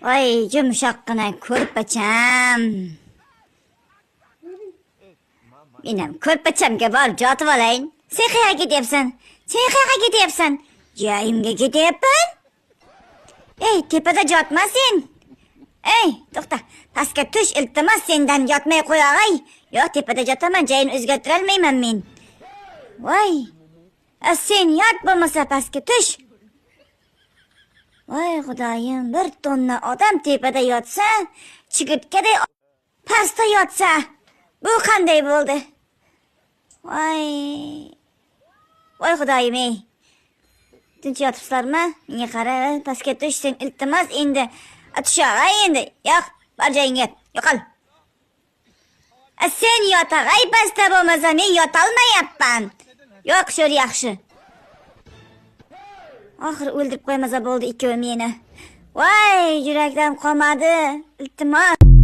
Voy, yumshoqqina ko'rpacham. Men ham ko'rpachamga borib yotib olayin. Sen qayerga ketyapsan? Sen qayerga ketyapsan? Joyimga ketyapman. Ey, tepada yotmasin. Ey, to'xta. Pastga tush, iltimos, sendan yotmay qo'yag'ay. Yo'q, tepada yotaman, joyini o'zgartira olmayman men. Voy. Sen yot bo'lmasa pastga tush. Voy xudoyim, bir tonna odam tepada yotsa, chigirtkaday pastda yotsa, bu qanday bo'ldi? Voy. Voy xudoyim ey. Tinch yotibsizlarmi? Menga qara, pastga tush, sen iltimos endi. Tushag'ay endi. Yo'q, bor joyingga. Yo'qol. Sen yotag'ay pastda bo'lmasa men yotolmayapman. Yo'q, sho'r yaxshi. Oxir o'ldirib qo'ymasa bo'ldi ikkovi meni. Voy, yurakdan qolmadi. Iltimos.